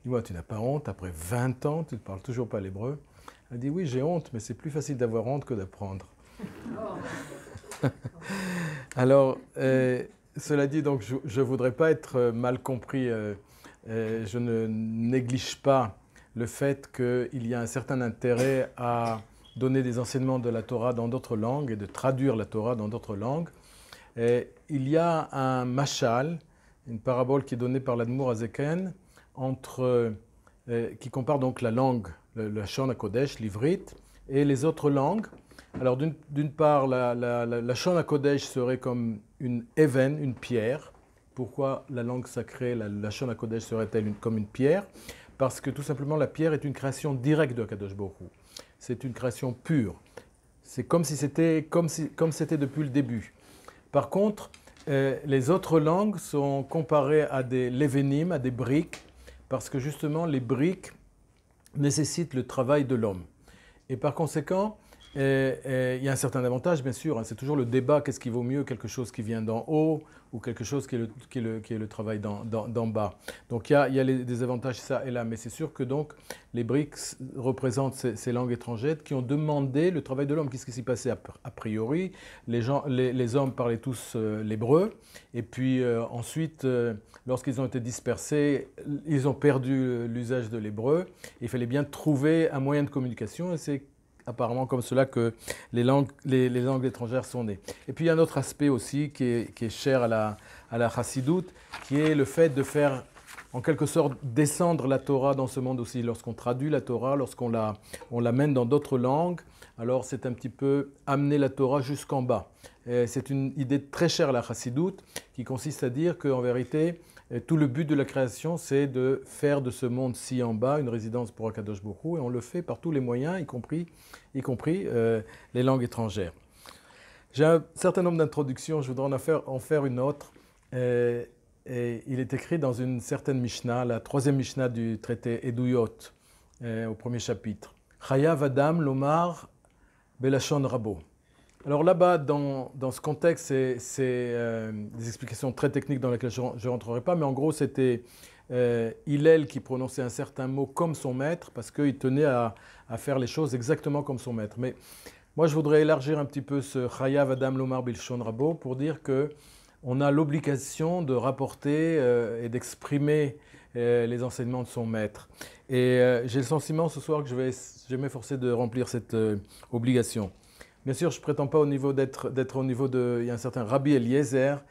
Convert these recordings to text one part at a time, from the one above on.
Dis-moi, tu n'as pas honte, après 20 ans, tu ne parles toujours pas l'hébreu? Elle dit, oui, j'ai honte, mais c'est plus facile d'avoir honte que d'apprendre. Alors, cela dit, donc, je ne voudrais pas être mal compris. Je ne néglige pas le fait qu'il y a un certain intérêt à donner des enseignements de la Torah dans d'autres langues et de traduire la Torah dans d'autres langues. Il y a un mashal, une parabole qui est donnée par l'Admour Azeken, qui compare donc la langue, le Shon HaKodesh, l'ivrite, et les autres langues. Alors d'une part, la Shon HaKodesh serait comme une even, une pierre. Pourquoi la langue sacrée, la Shon HaKodesh serait-elle comme une pierre? Parce que tout simplement la pierre est une création directe de Kadosh Baruch Hu. C'est une création pure. C'est comme si c'était depuis le début. Par contre, les autres langues sont comparées à des levenim, à des briques, parce que justement les briques nécessitent le travail de l'homme. Et par conséquent, il y a un certain avantage, bien sûr. Hein, c'est toujours le débat, qu'est-ce qui vaut mieux, quelque chose qui vient d'en haut ou quelque chose qui est le travail d'en bas. Donc il y a des avantages ça et là, mais c'est sûr que donc les BRICS représentent ces langues étrangères qui ont demandé le travail de l'homme. Qu'est-ce qui s'est passé a priori? Les hommes parlaient tous l'hébreu, et puis ensuite, lorsqu'ils ont été dispersés, ils ont perdu l'usage de l'hébreu. Il fallait bien trouver un moyen de communication, et c'est apparemment comme cela que les langues étrangères sont nées. Et puis il y a un autre aspect aussi qui est cher à la chassidoute, qui est le fait de faire en quelque sorte descendre la Torah dans ce monde aussi. Lorsqu'on traduit la Torah, lorsqu'on l'amène dans d'autres langues, alors c'est un petit peu amener la Torah jusqu'en bas. C'est une idée très chère à la chassidoute qui consiste à dire qu'en vérité, tout le but de la création, c'est de faire de ce monde-ci en bas une résidence pour Akadosh Baruch Hu, et on le fait par tous les moyens, y compris les langues étrangères. J'ai un certain nombre d'introductions, je voudrais en faire une autre. Et il est écrit dans une certaine Mishnah, la troisième Mishnah du traité Eduyot, au premier chapitre. Chayav Adam Lomar Belashon Rabo. Alors là-bas, dans ce contexte, c'est des explications très techniques dans lesquelles je ne rentrerai pas, mais en gros, c'était Hillel qui prononçait un certain mot comme son maître, parce qu'il tenait à faire les choses exactement comme son maître. Mais moi, je voudrais élargir un petit peu ce Chayav Adam Lomar Belashon Rabo pour dire qu'on a l'obligation de rapporter et d'exprimer les enseignements de son maître. Et j'ai le sentiment ce soir que je vais m'efforcer de remplir cette obligation. Bien sûr, je ne prétends pas d'être au niveau de... Il y a un certain Rabbi Eliezer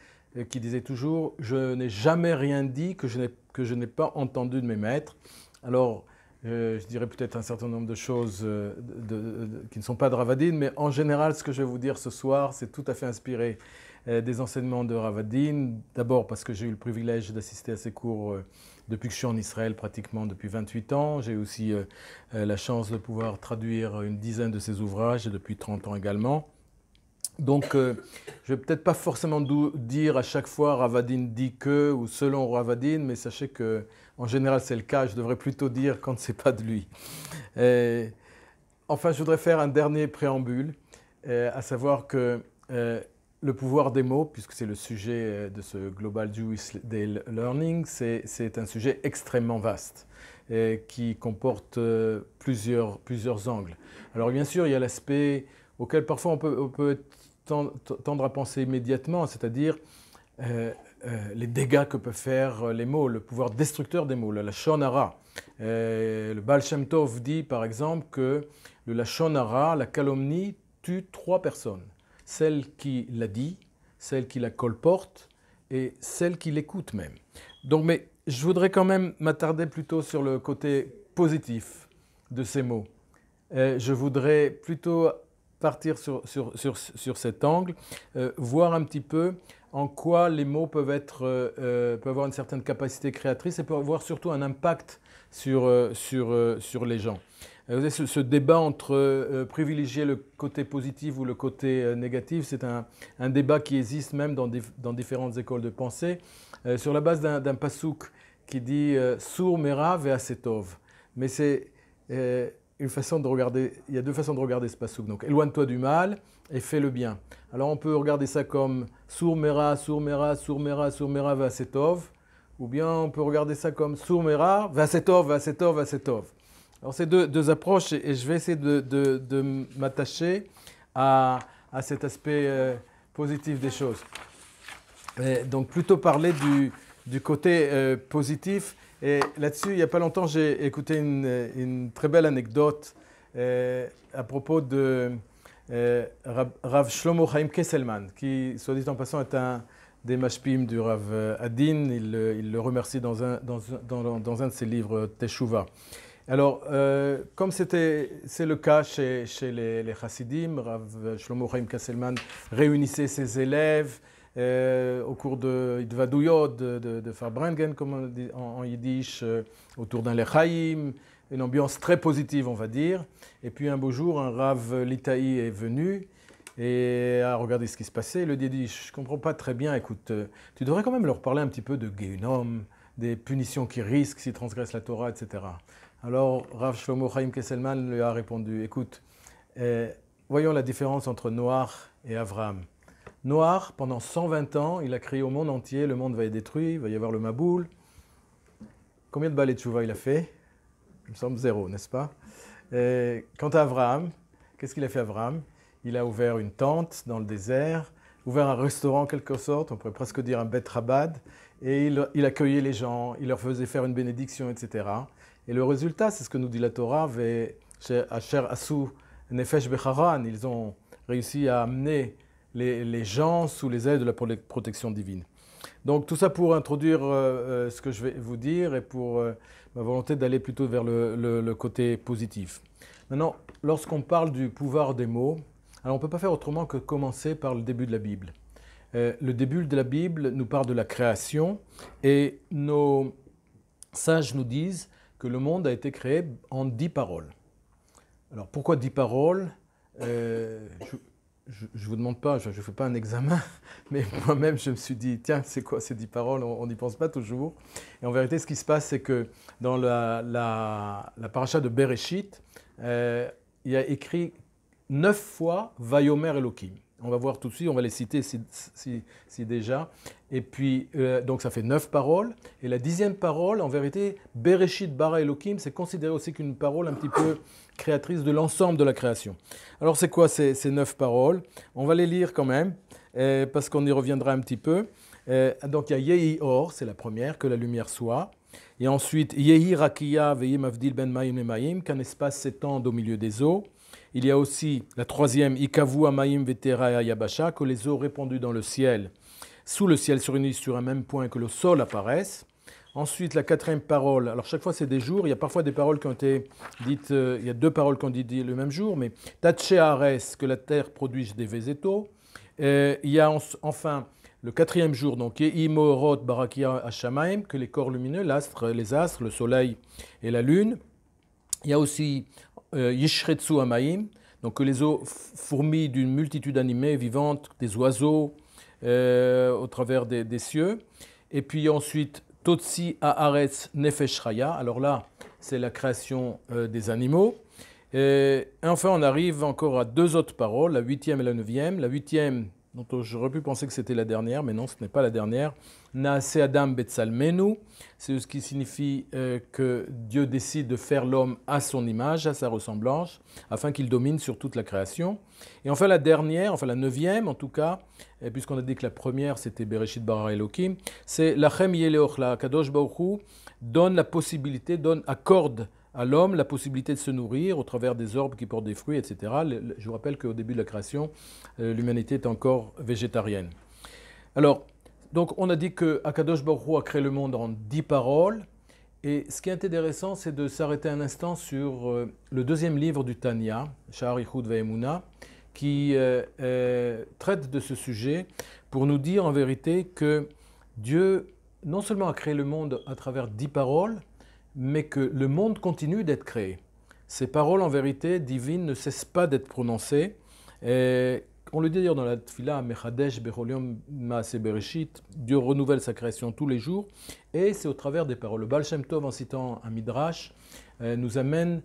qui disait toujours « Je n'ai jamais rien dit que je n'ai pas entendu de mes maîtres ». Alors, je dirais peut-être un certain nombre de choses qui ne sont pas de Ravadin, mais en général, ce que je vais vous dire ce soir, c'est tout à fait inspiré des enseignements de Ravadin. D'abord parce que j'ai eu le privilège d'assister à ces cours depuis que je suis en Israël, pratiquement depuis 28 ans. J'ai aussi la chance de pouvoir traduire une dizaine de ses ouvrages, et depuis 30 ans également. Donc, je ne vais peut-être pas forcément dire à chaque fois Ravadin dit que, ou selon Ravadin, mais sachez que en général c'est le cas. Je devrais plutôt dire quand ce n'est pas de lui. Enfin, je voudrais faire un dernier préambule, à savoir que le pouvoir des mots, puisque c'est le sujet de ce Global Jewish Day Learning, c'est un sujet extrêmement vaste qui comporte plusieurs angles. Alors bien sûr, il y a l'aspect auquel parfois on peut tendre à penser immédiatement, c'est-à-dire les dégâts que peuvent faire les mots, le pouvoir destructeur des mots, le lashon hara. Le Baal Shem Tov dit par exemple que le lashon hara, la calomnie, tue 3 personnes. Celle qui la dit, celle qui la colporte et celle qui l'écoute même. Donc, mais je voudrais quand même m'attarder plutôt sur le côté positif de ces mots. Je voudrais plutôt partir sur cet angle, voir un petit peu en quoi les mots peuvent avoir une certaine capacité créatrice et peuvent avoir surtout un impact sur les gens. Vous avez ce débat entre privilégier le côté positif ou le côté négatif, c'est un débat qui existe même dans différentes écoles de pensée, sur la base d'un pasouk qui dit « Sour mera ve'asetov ». Mais c'est une façon de regarder, il y a 2 façons de regarder ce pasouk. Donc, éloigne-toi du mal et fais le bien. Alors, on peut regarder ça comme « Sour mera, sour mera, sour mera, sour mera ve'asetov ». ou bien on peut regarder ça comme Sour Mera, Vasetov, Vasetov, Vasetov. Alors c'est deux approches et je vais essayer de m'attacher à cet aspect positif des choses. Et donc plutôt parler du côté positif. Et là-dessus, il n'y a pas longtemps, j'ai écouté une très belle anecdote à propos de Rav Shlomo Chaim Kesselman, qui, soit dit en passant, est un des mashpim du Rav Adin. Il le remercie dans un de ses livres Teshuvah. Alors, comme c'est le cas chez les Chassidim, Rav Shlomo Chaim Kesselman réunissait ses élèves au cours de Idvadouyot, de Farbrengen, comme on dit en yiddish, autour d'un lechaïm, une ambiance très positive, on va dire. Et puis un beau jour, un Rav Litaï est venu et a regardé ce qui se passait. Il lui dit, je ne comprends pas très bien, écoute, tu devrais quand même leur parler un petit peu de Gehinom, des punitions qu'ils risquent s'ils transgressent la Torah, etc. Alors Rav Shlomo Chaim Kesselman lui a répondu, écoute, voyons la différence entre Noach et Avraham. Noach, pendant 120 ans, il a crié au monde entier, le monde va être détruit, il va y avoir le Maboul. Combien de balais de Tchouva il a fait? Il me semble 0, n'est-ce pas? Quant à Avraham, qu'est-ce qu'il a fait Avraham? Il a ouvert une tente dans le désert, ouvert un restaurant en quelque sorte, on pourrait presque dire un Bet Rabad, et il accueillait les gens, il leur faisait faire une bénédiction, etc. Et le résultat, c'est ce que nous dit la Torah, Asher Asu Nefesh Becharan, ils ont réussi à amener les gens sous les ailes de la protection divine. Donc tout ça pour introduire ce que je vais vous dire et pour ma volonté d'aller plutôt vers le côté positif. Maintenant, lorsqu'on parle du pouvoir des mots, alors on ne peut pas faire autrement que commencer par le début de la Bible. Le début de la Bible nous parle de la création et nos sages nous disent que le monde a été créé en 10 paroles. Alors pourquoi 10 paroles? Je ne vous demande pas, je ne fais pas un examen, mais moi-même je me suis dit, tiens, c'est quoi ces 10 paroles? On n'y pense pas toujours. Et en vérité, ce qui se passe, c'est que dans la paracha de Bereshit, il y a écrit 9 fois Vayomer Elohim. On va voir tout de suite, on va les citer si déjà. Et puis, donc ça fait 9 paroles. Et la 10e parole, en vérité, Bereshit bara Elohim, c'est considéré aussi qu'une parole un petit peu créatrice de l'ensemble de la création. Alors c'est quoi ces 9 paroles? On va les lire quand même, parce qu'on y reviendra un petit peu. Donc il y a Yehi Or, c'est la première, que la lumière soit. Et ensuite, Yehi Rakia vehi mavdil ben mayim le mayim, qu'un espace s'étende au milieu des eaux. Il y a aussi la troisième, Ikavu amayim vetera yabasha, que les eaux répandues dans le ciel, sous le ciel se réunissent sur un même point, que le sol apparaisse. Ensuite, la 4e parole, alors chaque fois c'est des jours, il y a parfois des paroles qui ont été dites, il y a 2 paroles qui ont été dites le même jour, mais Tatche Ares, que la terre produise des végétaux. Il y a enfin le 4e jour, donc Yehi Moorot Barakia Hashamaim, que les corps lumineux, les astres, le soleil et la lune. Il y a aussi Yishretsu Amaim, donc que les eaux fourmillent d'une multitude animée, vivantes, des oiseaux au travers des cieux. Et puis ensuite, Totsi Haaretz Nefesh Chaya, alors là, c'est la création des animaux. Et enfin, on arrive encore à 2 autres paroles, la 8e et la 9e. La 8e, dont j'aurais pu penser que c'était la dernière, mais non, ce n'est pas la dernière. Naase Adam Betsalmenu, c'est ce qui signifie que Dieu décide de faire l'homme à son image, à sa ressemblance, afin qu'il domine sur toute la création. Et enfin la dernière, enfin la 9e en tout cas, puisqu'on a dit que la première c'était Bereshit bara Elohim, c'est Lachem Yeleoch, la Kadosh Baruch Hu donne la possibilité, accorde à l'homme la possibilité de se nourrir au travers des arbres qui portent des fruits, etc. Je vous rappelle qu'au début de la création, l'humanité est encore végétarienne. Alors, donc on a dit que Akadosh Baruch Hu a créé le monde en 10 paroles. Et ce qui est intéressant, c'est de s'arrêter un instant sur le 2e livre du Tanya, Sha'ar Yichud Ve'emuna, qui traite de ce sujet pour nous dire en vérité que Dieu non seulement a créé le monde à travers 10 paroles, mais que le monde continue d'être créé. Ces paroles en vérité divines ne cessent pas d'être prononcées. On le dit d'ailleurs dans la Tfila, Mechadesh Bechol Yom Maaseh Bereshit, Dieu renouvelle sa création tous les jours, et c'est au travers des paroles. Le Baal Shem Tov, en citant un Midrash, nous amène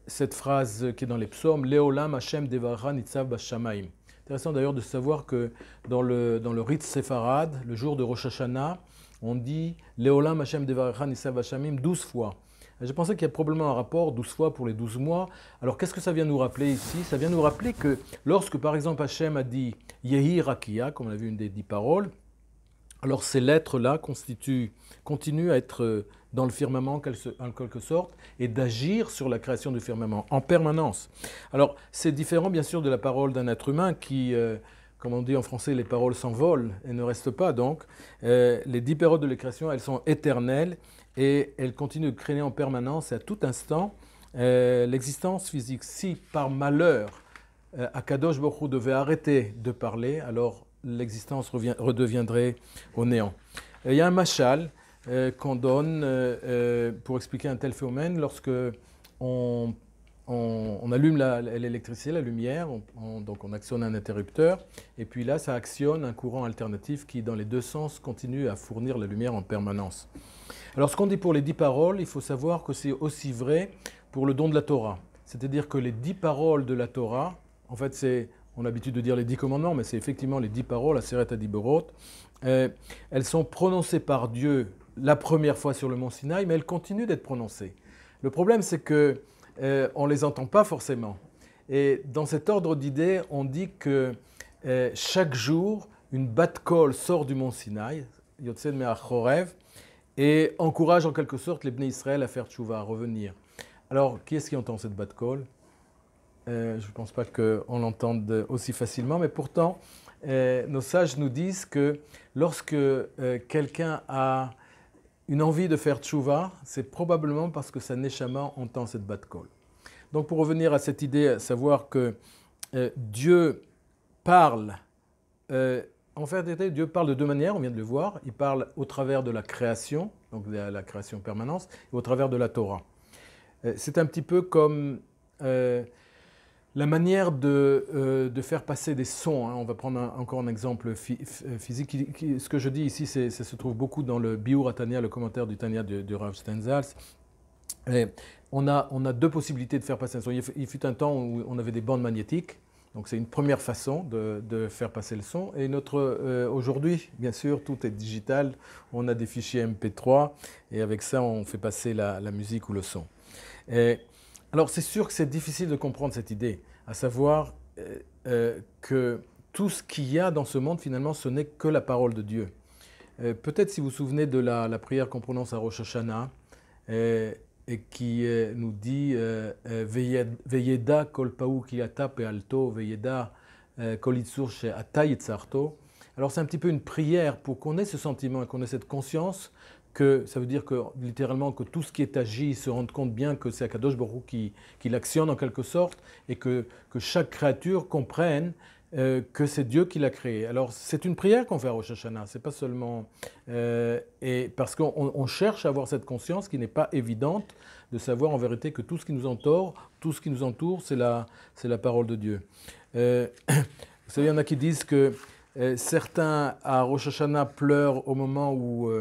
cette phrase qui est dans les psaumes, Leolam Hashem Devara Nitzav Bashamaim. Intéressant d'ailleurs de savoir que dans le rite séfarade, le jour de Rosh Hashanah, on dit Leolam Hashem Devarecha Nisav Hashamim 12 fois. Je pensais qu'il y a probablement un rapport 12 fois pour les 12 mois. Alors qu'est-ce que ça vient nous rappeler ici? Ça vient nous rappeler que lorsque par exemple Hashem a dit Yehi Rakia, comme on a vu une des 10 paroles, alors ces lettres-là continuent à être dans le firmament en quelque sorte et d'agir sur la création du firmament en permanence. Alors c'est différent bien sûr de la parole d'un être humain qui, comme on dit en français, les paroles s'envolent et ne restent pas. Donc les 10 périodes de la création, elles sont éternelles et elles continuent de créer en permanence et à tout instant l'existence physique. Si par malheur Akadosh Baruch Hu devait arrêter de parler, alors l'existence redeviendrait au néant. Il y a un mashal qu'on donne pour expliquer un tel phénomène lorsque on allume l'électricité, la lumière, donc on actionne un interrupteur, et puis là ça actionne un courant alternatif qui dans les deux sens continue à fournir la lumière en permanence. Alors ce qu'on dit pour les 10 paroles, il faut savoir que c'est aussi vrai pour le don de la Torah. C'est-à-dire que les 10 paroles de la Torah, en fait on a l'habitude de dire les 10 commandements, mais c'est effectivement les 10 paroles, Aseret Adiborot, elles sont prononcées par Dieu la première fois sur le mont Sinaï, mais elles continuent d'être prononcées. Le problème c'est que on ne les entend pas forcément. Et dans cet ordre d'idées, on dit que chaque jour, une bat kol sort du mont Sinaï, Yotzed Me'achorev, et encourage en quelque sorte les Bnei Israël à faire tchouva, à revenir. Alors, qui est-ce qui entend cette bat kol? Je ne pense pas qu'on l'entende aussi facilement, mais pourtant, nos sages nous disent que lorsque quelqu'un a une envie de faire tchouva, c'est probablement parce que sa neshama entend cette bat kol. Donc pour revenir à cette idée, à savoir que Dieu parle, en fait Dieu parle de deux manières, on vient de le voir, il parle au travers de la création, donc de la création permanente, et au travers de la Torah. C'est un petit peu comme la manière de faire passer des sons. On va prendre encore un exemple physique. Ce que je dis ici, ça se trouve beaucoup dans le Biur Tanya, le commentaire du Tanya de Rav Steinsaltz. On a deux possibilités de faire passer un son. Il fut un temps où on avait des bandes magnétiques. Donc c'est une première façon de faire passer le son. Et aujourd'hui, bien sûr, tout est digital. On a des fichiers MP3 et avec ça, on fait passer la musique ou le son. Alors c'est sûr que c'est difficile de comprendre cette idée, à savoir que tout ce qu'il y a dans ce monde, finalement, ce n'est que la parole de Dieu. Peut-être si vous vous souvenez de la prière qu'on prononce à Rosh Hashanah, et qui nous dit Veyeda kol paou ki ata pe'alto, Veyeda kol itzur she'ata yitzarto. Alors c'est un petit peu une prière pour qu'on ait ce sentiment et qu'on ait cette conscience que ça veut dire que littéralement que tout ce qui est agi se rende compte bien que c'est Akadosh Baruch Hu qui l'actionne en quelque sorte et que chaque créature comprenne que c'est Dieu qui l'a créé. Alors c'est une prière qu'on fait à Rosh Hashanah, c'est pas seulement et parce qu'on cherche à avoir cette conscience qui n'est pas évidente de savoir en vérité que tout ce qui nous entoure, c'est la parole de Dieu. Vous savez, il y en a qui disent que certains à Rosh Hashanah pleurent au moment où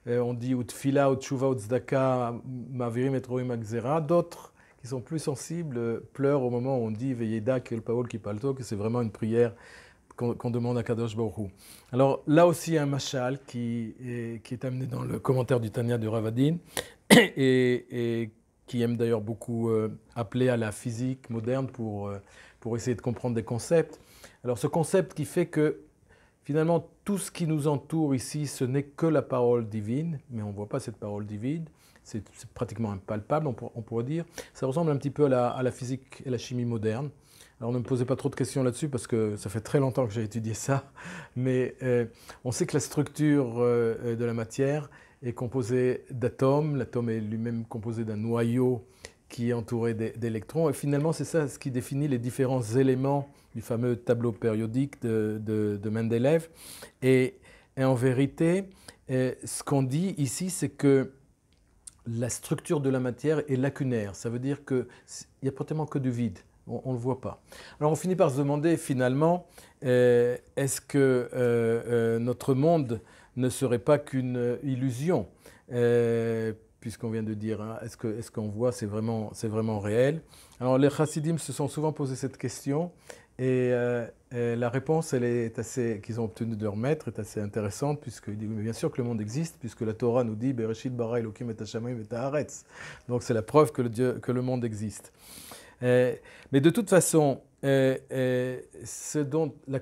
on dit Utfila, Utshuva, Utzdaka, Mavirim et Roim Agzera. D'autres qui sont plus sensibles pleurent au moment où on dit Veyeda Kel Paol Ki Palto, que c'est vraiment une prière qu'on demande à Kadosh Baruch Hu. Alors là aussi, un mashal qui est amené dans le commentaire du Tanya de Ravadin et qui aime d'ailleurs beaucoup appeler à la physique moderne pour essayer de comprendre des concepts. Alors ce concept qui fait que finalement, tout ce qui nous entoure ici, ce n'est que la parole divine, mais on ne voit pas cette parole divine, c'est pratiquement impalpable, on pourrait dire. Ça ressemble un petit peu à la physique et la chimie moderne. Alors ne me posez pas trop de questions là-dessus parce que ça fait très longtemps que j'ai étudié ça, mais on sait que la structure de la matière est composée d'atomes, l'atome est lui-même composé d'un noyau qui est entouré d'électrons, et finalement c'est ça ce qui définit les différents éléments du fameux tableau périodique de Mendeleev. Et en vérité, ce qu'on dit ici, c'est que la structure de la matière est lacunaire. Ça veut dire qu'il n'y a pratiquement que du vide. On ne le voit pas. Alors on finit par se demander finalement, est-ce que notre monde ne serait pas qu'une illusion puisqu'on vient de dire, hein, est-ce qu'on voit, c'est vraiment réel. Alors les chassidim se sont souvent posé cette question, Et la réponse qu'ils ont obtenue de leur maître est assez intéressante, puisqu'il dit, mais bien sûr que le monde existe, puisque la Torah nous dit, Bereshit bara Elokim et hashamayim et haaretz. Donc c'est la preuve que le monde existe. Mais de toute façon, la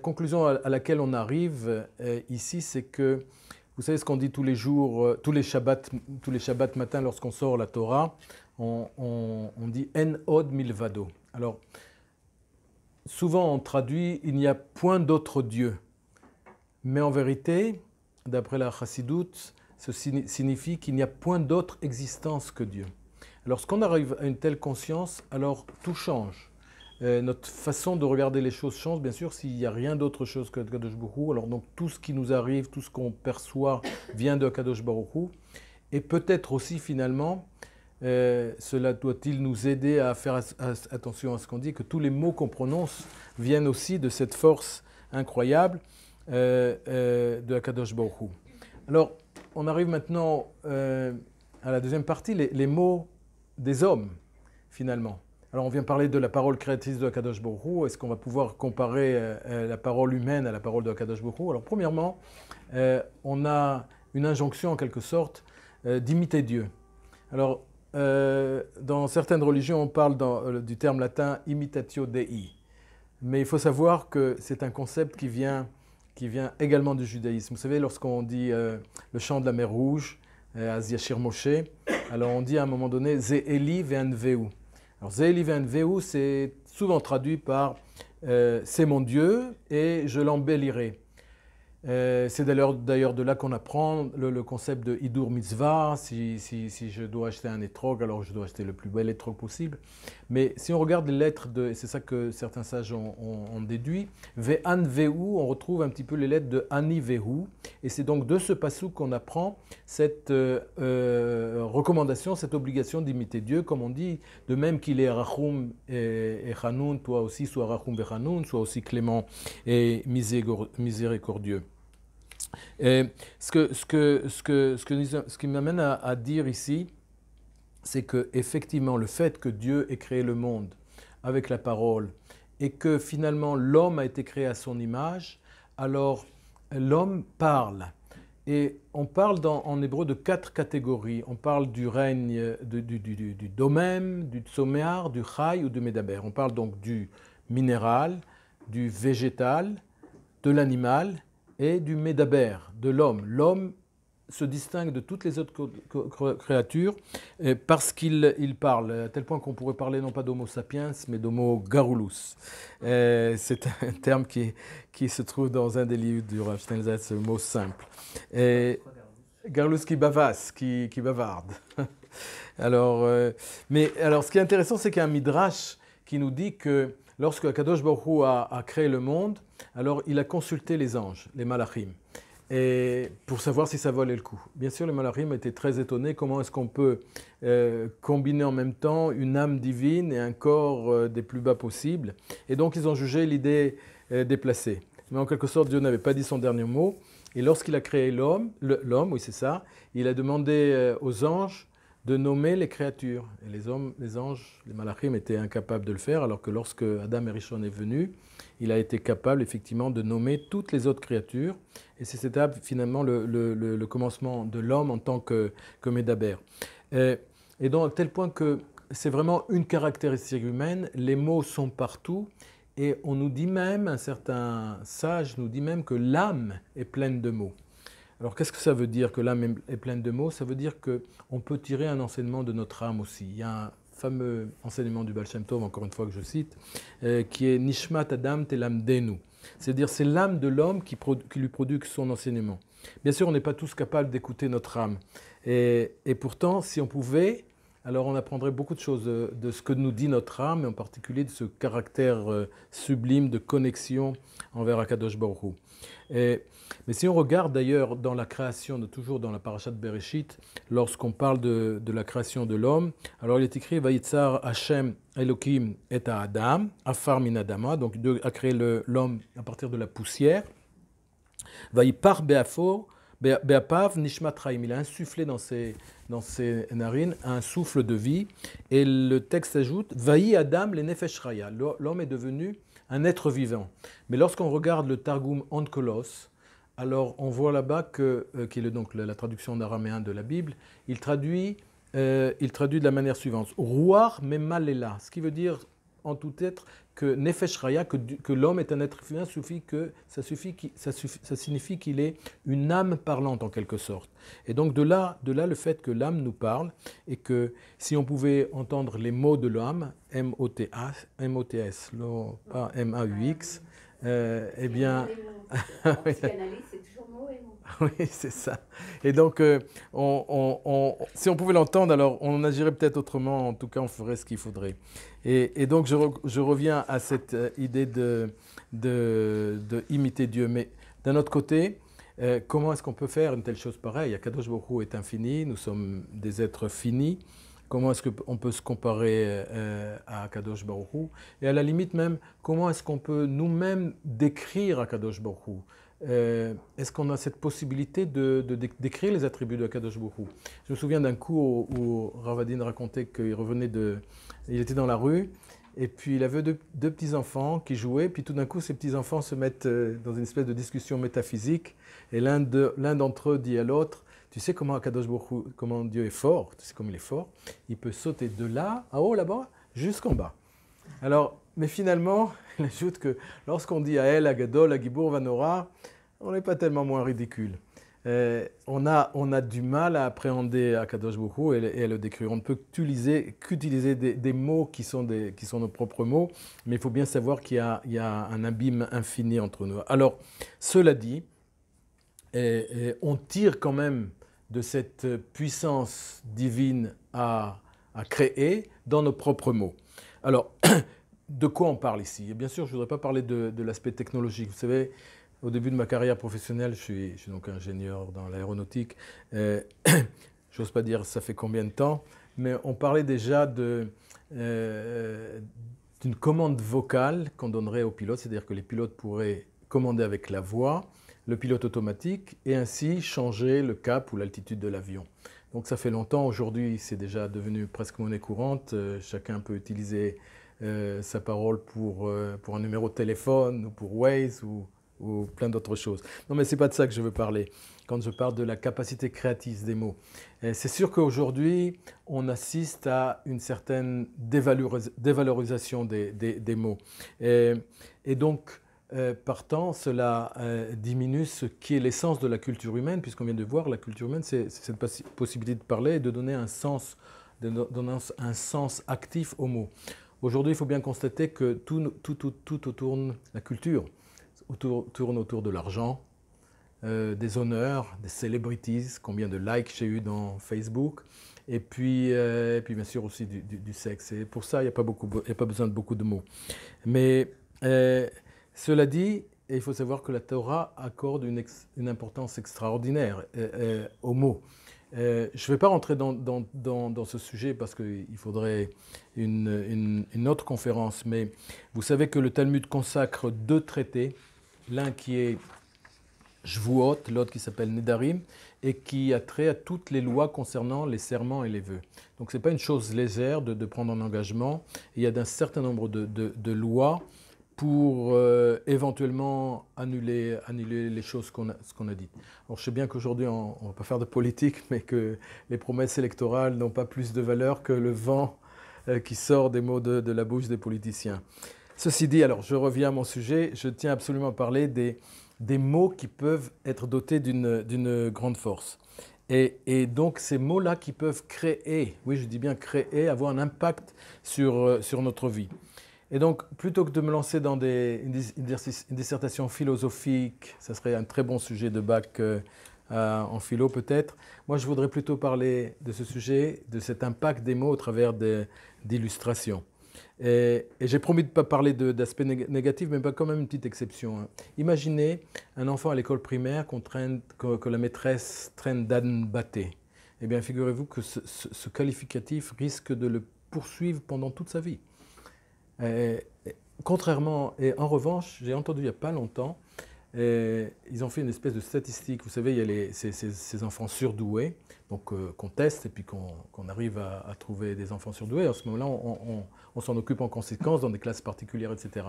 conclusion à laquelle on arrive ici, c'est que, vous savez ce qu'on dit tous les jours, tous les Shabbats matins lorsqu'on sort la Torah, on dit En od milvado. Alors, souvent on traduit il n'y a point d'autre Dieu. Mais en vérité, d'après la Chassidoute, ça signifie qu'il n'y a point d'autre existence que Dieu. Lorsqu'on arrive à une telle conscience, alors tout change. Notre façon de regarder les choses change, bien sûr, s'il n'y a rien d'autre chose que Kadosh Baruch Hu. Alors donc tout ce qui nous arrive, tout ce qu'on perçoit vient de Kadosh Baruch Hu. Et peut-être aussi finalement, cela doit-il nous aider à faire attention à ce qu'on dit, que tous les mots qu'on prononce viennent aussi de cette force incroyable de Kadosh Baruch Hu. Alors, on arrive maintenant à la deuxième partie, les mots des hommes, finalement. Alors, on vient parler de la parole créatrice de Akadosh Baruch Hu. Est-ce qu'on va pouvoir comparer la parole humaine à la parole de Akadosh Baruch Hu? Alors, premièrement, on a une injonction, en quelque sorte, d'imiter Dieu. Alors, dans certaines religions, on parle du terme latin « imitatio Dei ». Mais il faut savoir que c'est un concept qui vient également du judaïsme. Vous savez, lorsqu'on dit le chant de la mer Rouge, Az Yashir Moshe, alors on dit à un moment donné « Ze Eli ve'anveu ». Alors, Zéli Venveu, c'est souvent traduit par c'est mon Dieu et je l'embellirai. C'est d'ailleurs de là qu'on apprend le concept de Hidur Mitzvah. Si je dois acheter un étrog, alors je dois acheter le plus bel étrog possible. Mais si on regarde les lettres, et c'est ça que certains sages ont déduit, Ve'an Vehu, on retrouve un petit peu les lettres de Ani Vehu. Et c'est donc de ce passage qu'on apprend cette recommandation, cette obligation d'imiter Dieu, comme on dit, de même qu'il est Rachum et Chanoun, toi aussi sois Rachum et Chanoun, sois aussi clément et miséricordieux. Et ce qui m'amène à dire ici, c'est que effectivement le fait que Dieu ait créé le monde avec la parole et que finalement l'homme a été créé à son image, alors l'homme parle. Et on parle en hébreu de 4 catégories. On parle du règne du domem, du tsoméar, du chai ou du médaber. On parle donc du minéral, du végétal, de l'animal et du médaber, de l'homme. L'homme se distingue de toutes les autres créatures parce qu'il parle, à tel point qu'on pourrait parler non pas d'homo sapiens, mais d'homo garulus. C'est un terme qui se trouve dans un des livres du Rav Steinsaltz, ce mot simple. Garulus qui bavasse, qui bavarde. Alors, ce qui est intéressant, c'est qu'il y a un midrash qui nous dit que lorsque Akadosh Baruch Hu a créé le monde, alors il a consulté les anges, les malachim, et pour savoir si ça valait le coup. Bien sûr, les malachim étaient très étonnés. Comment est-ce qu'on peut combiner en même temps une âme divine et un corps des plus bas possibles? Et donc, ils ont jugé l'idée déplacée. Mais en quelque sorte, Dieu n'avait pas dit son dernier mot. Et lorsqu'il a créé l'homme, oui c'est ça, il a demandé aux anges de nommer les créatures. Et les anges, les malachim étaient incapables de le faire, alors que lorsque Adam et Rishon est venu, il a été capable effectivement de nommer toutes les autres créatures. Et c'est cette étape finalement le commencement de l'homme en tant que médaber. Et donc à tel point que c'est vraiment une caractéristique humaine, les mots sont partout. Et on nous dit même, un certain sage nous dit même que l'âme est pleine de mots. Alors qu'est-ce que ça veut dire que l'âme est pleine de mots? Ça veut dire qu'on peut tirer un enseignement de notre âme aussi. Il y a un fameux enseignement du Baal Shem Tov, encore une fois que je cite, qui est Nishmat Adam Telamdenu. C'est-à-dire c'est l'âme de l'homme qui lui produit son enseignement. Bien sûr, on n'est pas tous capables d'écouter notre âme. Et pourtant, si on pouvait, alors on apprendrait beaucoup de choses de ce que nous dit notre âme, et en particulier de ce caractère sublime de connexion envers Akadosh Baruch Hu. Mais si on regarde d'ailleurs dans la création, toujours dans la parashat Bereshit, lorsqu'on parle de la création de l'homme, alors il est écrit « Vayitzar Hashem Elokim et Adam, Afar min Adama », donc Dieu a créé l'homme à partir de la poussière. « Vayipar Be'apav Nishmat Chaim », il a insufflé dans ses narines un souffle de vie. Et le texte ajoute « Vayi Adam le Nefesh Chaya », l'homme est devenu un être vivant. Mais lorsqu'on regarde le Targum Onkelos, alors on voit là-bas qui est donc la traduction en araméen de la Bible, il traduit de la manière suivante. Ruach memalela, ce qui veut dire en tout être que Nefesh Raya, que l'homme est un être vivant, ça signifie qu'il est une âme parlante en quelque sorte. Et donc de là le fait que l'âme nous parle et que si on pouvait entendre les mots de l'âme, M-O-T-S, pas M-A-U-X, eh bien... C'est toujours mot et mot. Oui, c'est ça. Et donc, si on pouvait l'entendre, alors on agirait peut-être autrement. En tout cas, on ferait ce qu'il faudrait. Et donc, je reviens à cette idée de imiter Dieu. Mais d'un autre côté, comment est-ce qu'on peut faire une telle chose pareille? Akadosh Baruch Hu est infini, nous sommes des êtres finis. Comment est-ce qu'on peut se comparer à Akadosh Baruch Hu? Et à la limite même, comment est-ce qu'on peut nous-mêmes décrire Akadosh Baruch Hu? Est-ce qu'on a cette possibilité de décrire les attributs de Akadosh Baruch Hu? Je me souviens d'un coup où Ravadin racontait qu'il revenait il était dans la rue, et puis il avait deux petits-enfants qui jouaient, puis tout d'un coup ces petits-enfants se mettent dans une espèce de discussion métaphysique, et l'un d'entre eux dit à l'autre, tu sais comment Akadosh Baruch Hu, comment Dieu est fort, tu sais comme il est fort, il peut sauter de là, à haut là-bas, jusqu'en bas. Alors, mais finalement, il ajoute que lorsqu'on dit à El, à Gadol, à Gibour, Vanora, on n'est pas tellement moins ridicule. On a du mal à appréhender Akadosh Baruch Hu et à le décrire. On ne peut qu'utiliser des mots qui sont nos propres mots, mais il faut bien savoir qu'il y a un abîme infini entre nous. Alors, cela dit, on tire quand même de cette puissance divine à créer dans nos propres mots. Alors, de quoi on parle ici? Et bien sûr, je ne voudrais pas parler de l'aspect technologique. Vous savez, au début de ma carrière professionnelle, je suis donc ingénieur dans l'aéronautique. J'ose pas dire ça fait combien de temps, mais on parlait déjà d'une commande vocale qu'on donnerait aux pilotes, c'est-à-dire que les pilotes pourraient commander avec la voix, le pilote automatique, et ainsi changer le cap ou l'altitude de l'avion. Donc ça fait longtemps, aujourd'hui c'est déjà devenu presque monnaie courante, chacun peut utiliser sa parole pour un numéro de téléphone ou pour Waze ou plein d'autres choses. Non mais ce n'est pas de ça que je veux parler quand je parle de la capacité créative des mots. C'est sûr qu'aujourd'hui on assiste à une certaine dévalorisation des mots. Et donc partant, cela diminue ce qui est l'essence de la culture humaine, puisqu'on vient de voir, la culture humaine, c'est cette possibilité de parler et de donner un sens actif aux mots. Aujourd'hui, il faut bien constater que tout tourne, la culture tourne autour de l'argent, des honneurs, des celebrities, combien de likes j'ai eu dans Facebook, et puis bien sûr aussi du sexe. Et pour ça, il n'y a pas besoin de beaucoup de mots. Mais cela dit, il faut savoir que la Torah accorde une importance extraordinaire aux mots. Je ne vais pas rentrer dans ce sujet parce qu'il faudrait une autre conférence, mais vous savez que le Talmud consacre 2 traités, l'un qui est Shvuot, l'autre qui s'appelle Nedarim, et qui a trait à toutes les lois concernant les serments et les vœux. Donc ce n'est pas une chose légère de prendre un engagement. Il y a un certain nombre de lois pour éventuellement annuler les choses qu'on a dites. Alors je sais bien qu'aujourd'hui on ne va pas faire de politique, mais que les promesses électorales n'ont pas plus de valeur que le vent qui sort des mots de la bouche des politiciens. Ceci dit, alors je reviens à mon sujet, je tiens absolument à parler des mots qui peuvent être dotés d'une grande force. Et donc ces mots-là qui peuvent créer, oui je dis bien créer, avoir un impact sur notre vie. Et donc, plutôt que de me lancer dans une dissertation philosophique, ça serait un très bon sujet de bac en philo peut-être, moi je voudrais plutôt parler de ce sujet, de cet impact des mots au travers d'illustrations. Et j'ai promis de ne pas parler d'aspects négatifs, mais pas quand même une petite exception. Hein. Imaginez un enfant à l'école primaire que la maîtresse traîne d'âne batté. Eh bien, figurez-vous que ce qualificatif risque de le poursuivre pendant toute sa vie. Contrairement, et en revanche, j'ai entendu il n'y a pas longtemps ils ont fait une espèce de statistique. Vous savez, il y a ces enfants surdoués, donc qu'on teste et puis qu'on arrive à trouver des enfants surdoués. À ce moment-là, on s'en occupe en conséquence dans des classes particulières, etc.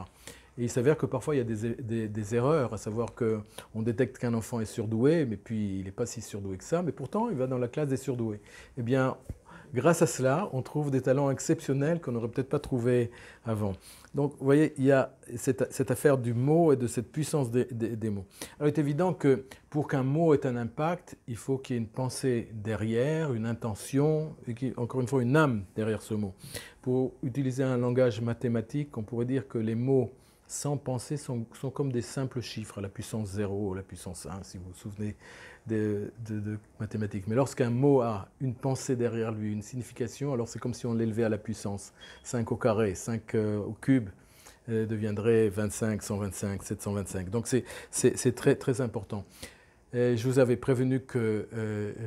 Et il s'avère que parfois il y a des erreurs, à savoir qu'on détecte qu'un enfant est surdoué, mais puis il n'est pas si surdoué que ça, mais pourtant il va dans la classe des surdoués. Eh bien, grâce à cela, on trouve des talents exceptionnels qu'on n'aurait peut-être pas trouvés avant. Donc, vous voyez, il y a cette affaire du mot et de cette puissance des mots. Alors, il est évident que pour qu'un mot ait un impact, il faut qu'il y ait une pensée derrière, une intention, et encore une fois, une âme derrière ce mot. Pour utiliser un langage mathématique, on pourrait dire que les mots sans pensée sont comme des simples chiffres à la puissance 0, à la puissance 1, si vous vous souvenez de mathématiques. Mais lorsqu'un mot a une pensée derrière lui, une signification, alors c'est comme si on l'élevait à la puissance. 5 au carré, 5 au cube deviendrait 25, 125, 725. Donc c'est très, très important. Et je vous avais prévenu que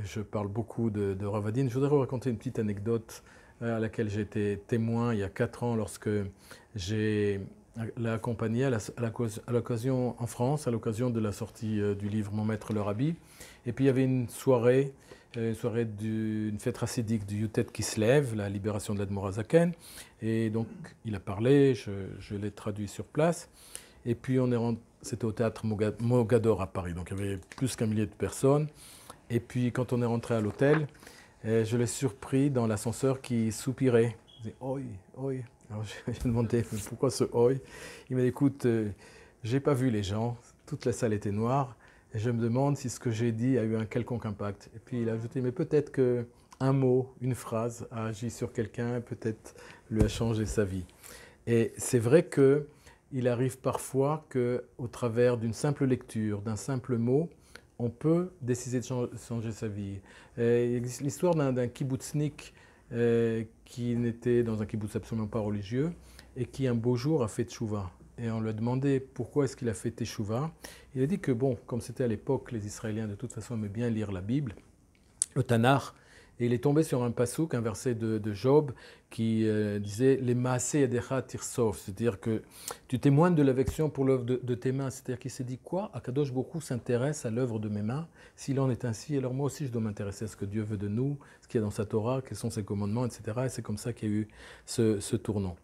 je parle beaucoup de Ravadin. Je voudrais vous raconter une petite anecdote à laquelle j'ai été témoin il y a 4 ans lorsque j'ai l'a accompagné à l'occasion en France, à l'occasion de la sortie du livre Mon maître le Rabbi. Et puis il y avait une soirée d'une fête racidique du Yutet Kislev, la libération de l'Admorazaken. Et donc il a parlé, je l'ai traduit sur place. Et puis c'était au théâtre Mogador à Paris, donc il y avait plus qu'1 millier de personnes. Et puis quand on est rentré à l'hôtel, je l'ai surpris dans l'ascenseur qui soupirait. Il disait « Oi, oi ». Alors je lui ai demandé pourquoi ce oi. Il m'a dit écoute, j'ai pas vu les gens, toute la salle était noire, et je me demande si ce que j'ai dit a eu un quelconque impact. Et puis il a ajouté mais peut-être qu'un mot, une phrase a agi sur quelqu'un, peut-être lui a changé sa vie. Et c'est vrai qu'il arrive parfois qu'au travers d'une simple lecture, d'un simple mot, on peut décider de changer sa vie. Il existe l'histoire d'un kibbutznik qui n'était dans un kibbutz absolument pas religieux et qui un beau jour a fait tchouva. Et on lui a demandé pourquoi est-ce qu'il a fait tchouva. Il a dit que bon, comme c'était à l'époque, les Israéliens de toute façon aimaient bien lire la Bible, le Tanakh, et il est tombé sur un passouk, un verset de Job, qui disait « Les maaseh yadecha tirsov », c'est-à-dire que tu témoignes de l'affection pour l'œuvre de tes mains. C'est-à-dire qu'il s'est dit quoi? Akadosh Baruch Hu s'intéresse à l'œuvre de mes mains. S'il en est ainsi, alors moi aussi je dois m'intéresser à ce que Dieu veut de nous, ce qu'il y a dans sa Torah, quels sont ses commandements, etc. Et c'est comme ça qu'il y a eu ce tournant.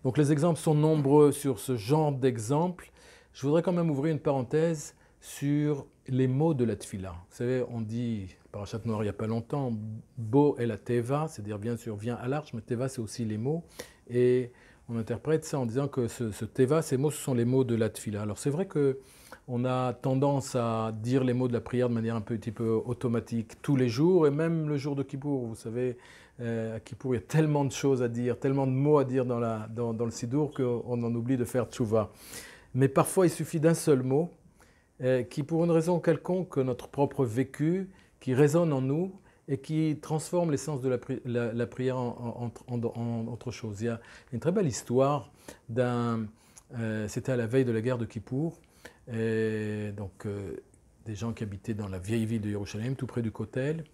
Donc les exemples sont nombreux sur ce genre d'exemples. Je voudrais quand même ouvrir une parenthèse sur les mots de la tfila. Vous savez, on dit, Parashat Noir il n'y a pas longtemps, Bo et la Teva, c'est-à-dire bien sûr viens à l'arche, mais Teva c'est aussi les mots. Et on interprète ça en disant que ce Teva, ces mots, ce sont les mots de la tfila. Alors c'est vrai qu'on a tendance à dire les mots de la prière de manière un petit peu automatique tous les jours, et même le jour de Kippour. Vous savez, à Kippour, il y a tellement de choses à dire, tellement de mots à dire dans le Sidour qu'on en oublie de faire tchouva. Mais parfois, il suffit d'un seul mot qui, pour une raison quelconque, notre propre vécu, qui résonne en nous et qui transforme l'essence de la prière en autre chose. Il y a une très belle histoire c'était à la veille de la guerre de Kippour, donc des gens qui habitaient dans la vieille ville de Jérusalem, tout près du Kotel,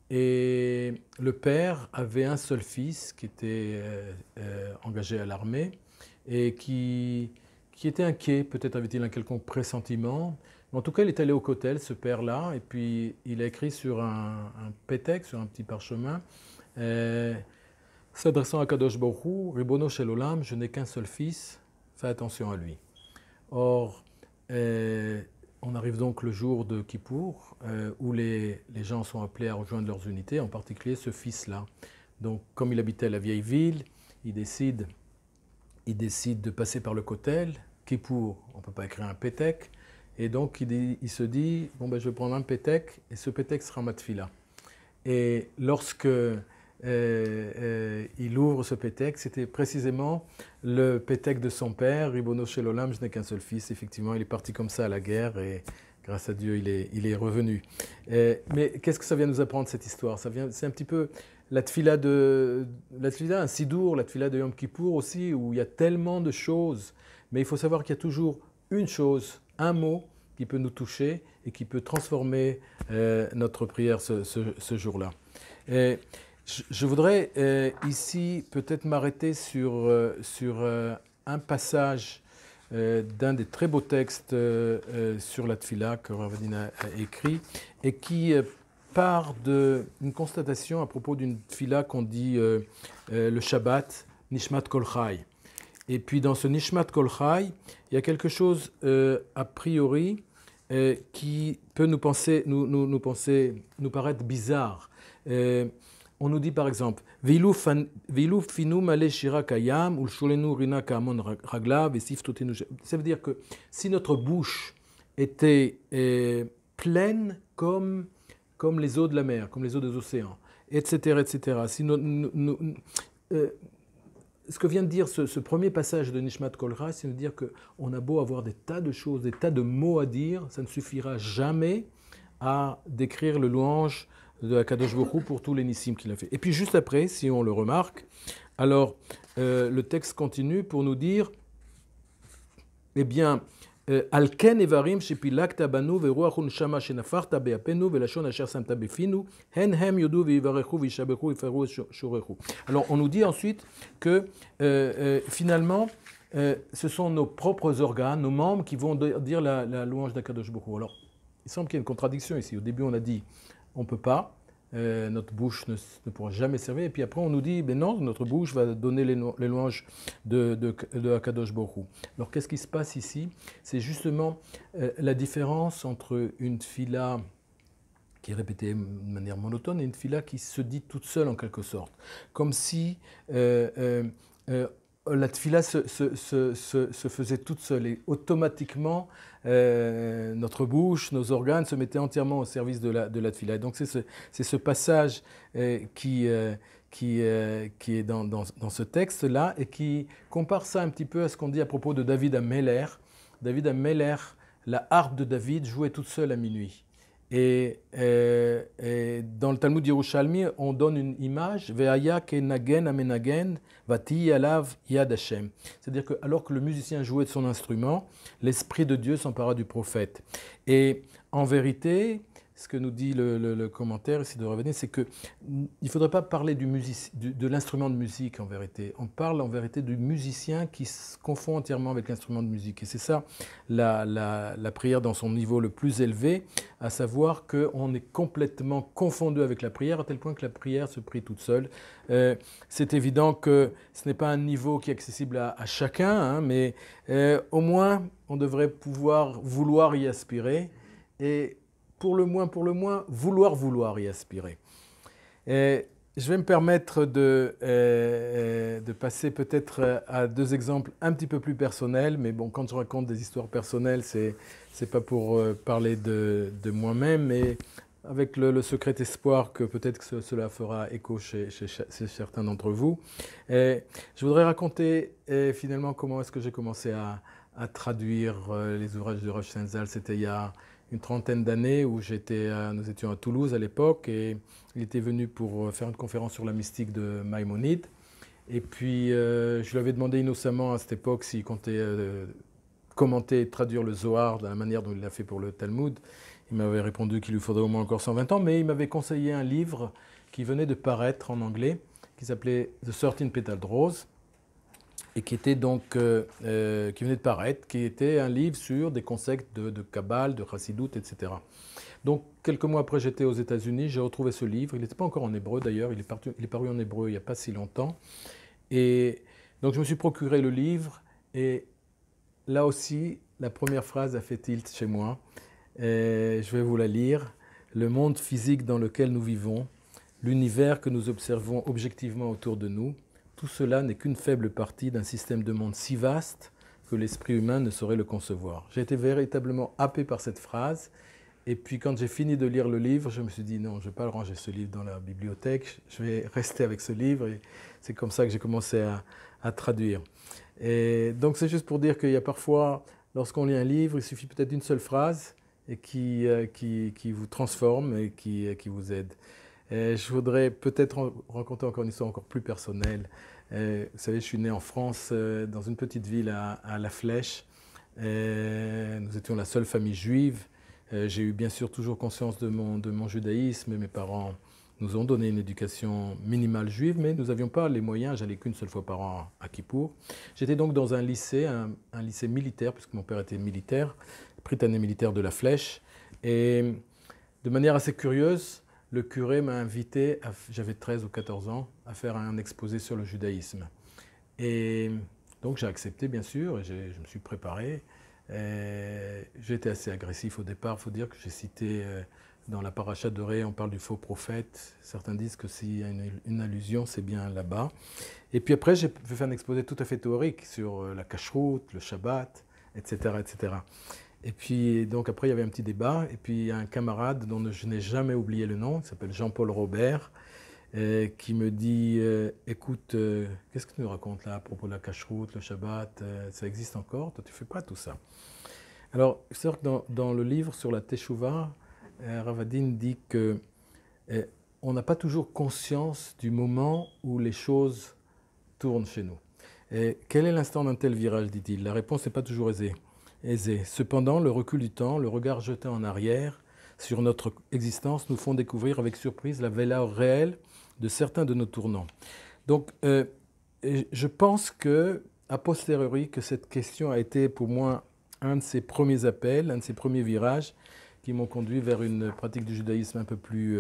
et le père avait un seul fils qui était engagé à l'armée et qui était inquiet, peut-être avait-il un quelconque pressentiment. En tout cas, il est allé au Kotel, ce père-là, et puis il a écrit sur un pétek, sur un petit parchemin, s'adressant à Kadosh Baruch Hu, Ribono Shel Olam, je n'ai qu'un seul fils, fais attention à lui. Or, on arrive donc le jour de Kippour, où les gens sont appelés à rejoindre leurs unités, en particulier ce fils-là. Donc, comme il habitait la vieille ville, il décide de passer par le Kotel. Kippour, on ne peut pas écrire un pétek. Et donc, il se dit, bon, ben, je vais prendre un pétek, et ce pétek sera ma tfila. Et lorsque il ouvre ce pétek, c'était précisément le pétek de son père, Ribono Shel Olam, je n'ai qu'un seul fils. Effectivement, il est parti comme ça à la guerre, et grâce à Dieu, il est revenu. Mais qu'est-ce que ça vient nous apprendre, cette histoire? C'est un petit peu la tfila, un sidour, la tfila de Yom Kippour aussi, où il y a tellement de choses. Mais il faut savoir qu'il y a toujours une chose, un mot qui peut nous toucher et qui peut transformer notre prière ce jour-là. Je voudrais ici peut-être m'arrêter sur un passage d'un des très beaux textes sur la Tfila que Rav Adin a écrit et qui part d'une constatation à propos d'une Tfila qu'on dit le Shabbat, Nishmat Kol Chai. Et puis dans ce Nishmat Kol Chai, il y a quelque chose a priori qui peut nous paraître bizarre. On nous dit par exemple, Veilu finu male shira kayam ul sholenu rina kamon ragla vesiftotenu. Ça veut dire que si notre bouche était pleine comme les eaux de la mer, comme les eaux des océans, etc., etc. Si ce que vient de dire ce premier passage de Nishmat Kol Chai, c'est de dire qu'on a beau avoir des tas de choses, des tas de mots à dire, ça ne suffira jamais à décrire le louange de Akadosh Baruch Hu pour tous les nissim qu'il a fait. Et puis juste après, si on le remarque, alors le texte continue pour nous dire, eh bien, Alken evarim shepilakta banu veruach unshama shenafarta beapenu velashon asher samta befinu hen hem yodu veivarechu vishabechu iferu shurechu. Alors on nous dit ensuite que finalement ce sont nos propres organes, nos membres qui vont dire la louange d'Akadosh Baruch Hu. Alors il semble qu'il y ait une contradiction ici. Au début on a dit on ne peut pas, notre bouche ne pourra jamais servir. Et puis après, on nous dit, ben non, notre bouche va donner les louanges de Akadosh Baruch Hu. Alors, qu'est-ce qui se passe ici? C'est justement la différence entre une tfila qui est répétée de manière monotone et une tfila qui se dit toute seule en quelque sorte. Comme si la tfila se faisait toute seule et automatiquement notre bouche, nos organes se mettaient entièrement au service de la tfila. Et donc c'est ce passage qui est dans ce texte-là et qui compare ça un petit peu à ce qu'on dit à propos de David Ameller. David Ameller, la harpe de David jouait toute seule à minuit. Et dans le Talmud Yerushalmi, on donne une image, Ve'aya kenagen amenagen, vati alav yad Hashem. C'est-à-dire que alors que le musicien jouait de son instrument, l'esprit de Dieu s'empara du prophète. Et en vérité, ce que nous dit le commentaire ici de Rav Adin, c'est qu'il ne faudrait pas parler de l'instrument de musique en vérité. On parle en vérité du musicien qui se confond entièrement avec l'instrument de musique. Et c'est ça la prière dans son niveau le plus élevé, à savoir qu'on est complètement confondu avec la prière, à tel point que la prière se prie toute seule. C'est évident que ce n'est pas un niveau qui est accessible à chacun, hein, mais au moins on devrait vouloir y aspirer. Et pour le moins, vouloir y aspirer. Et je vais me permettre de passer peut-être à deux exemples un petit peu plus personnels, mais bon, quand je raconte des histoires personnelles, c'est pas pour parler de moi-même, mais avec le secret espoir que peut-être que cela fera écho chez certains d'entre vous. Et je voudrais raconter finalement comment est-ce que j'ai commencé à traduire les ouvrages de Rav Shenzal. C'était il y a une trentaine d'années où nous étions à Toulouse à l'époque et il était venu pour faire une conférence sur la mystique de Maïmonide. Et puis je lui avais demandé innocemment à cette époque s'il comptait commenter et traduire le Zohar de la manière dont il l'a fait pour le Talmud. Il m'avait répondu qu'il lui faudrait au moins encore 120 ans, mais il m'avait conseillé un livre qui venait de paraître en anglais, qui s'appelait The 13 Petaled Rose, et qui était donc, qui venait de paraître, qui était un livre sur des concepts de Kabbale, de Chassidut, etc. Donc, quelques mois après, j'étais aux États-Unis, j'ai retrouvé ce livre. Il n'était pas encore en hébreu d'ailleurs, il est paru en hébreu il n'y a pas si longtemps. Et donc, je me suis procuré le livre, et là aussi, la première phrase a fait tilt chez moi. Et je vais vous la lire. Le monde physique dans lequel nous vivons, l'univers que nous observons objectivement autour de nous, tout cela n'est qu'une faible partie d'un système de monde si vaste que l'esprit humain ne saurait le concevoir. J'ai été véritablement happé par cette phrase. Et puis quand j'ai fini de lire le livre, je me suis dit non, je ne vais pas ranger ce livre dans la bibliothèque, je vais rester avec ce livre. Et c'est comme ça que j'ai commencé à traduire. Et donc c'est juste pour dire qu'il y a parfois, lorsqu'on lit un livre, il suffit peut-être d'une seule phrase et qui vous transforme et qui vous aide. Et je voudrais peut-être raconter encore une histoire encore plus personnelle. Vous savez, je suis né en France, dans une petite ville à La Flèche. Nous étions la seule famille juive. J'ai eu bien sûr toujours conscience de mon judaïsme. Mes parents nous ont donné une éducation minimale juive, mais nous n'avions pas les moyens, j'allais qu'une seule fois par an à Kippour. J'étais donc dans un lycée, un lycée militaire, puisque mon père était militaire, prytanée militaire de la Flèche, et de manière assez curieuse, le curé m'a invité, j'avais 13 ou 14 ans, à faire un exposé sur le judaïsme. Et donc j'ai accepté bien sûr, et je me suis préparé. J'ai été assez agressif au départ, il faut dire que j'ai cité dans la paracha de Ré, on parle du faux prophète. Certains disent que s'il y a une allusion, c'est bien là-bas. Et puis après, j'ai fait un exposé tout à fait théorique sur la cacheroute, le Shabbat, etc., etc. Et puis donc après, il y avait un petit débat. Et puis il y a un camarade dont je n'ai jamais oublié le nom, il s'appelle Jean-Paul Robert, qui me dit écoute, qu'est-ce que tu nous racontes là à propos de la cacheroute, le Shabbat, ça existe encore? Toi, tu fais quoi tout ça? Alors, c'est sûr que dans le livre sur la Teshuvah, Ravadin dit que on n'a pas toujours conscience du moment où les choses tournent chez nous. Et quel est l'instant d'un tel virage, dit-il? La réponse n'est pas toujours aisée. Cependant, le recul du temps, le regard jeté en arrière sur notre existence nous font découvrir avec surprise la valeur réelle de certains de nos tournants. Donc, je pense que, a posteriori, que cette question a été pour moi un de ces premiers appels, un de ces premiers virages qui m'ont conduit vers une pratique du judaïsme un peu plus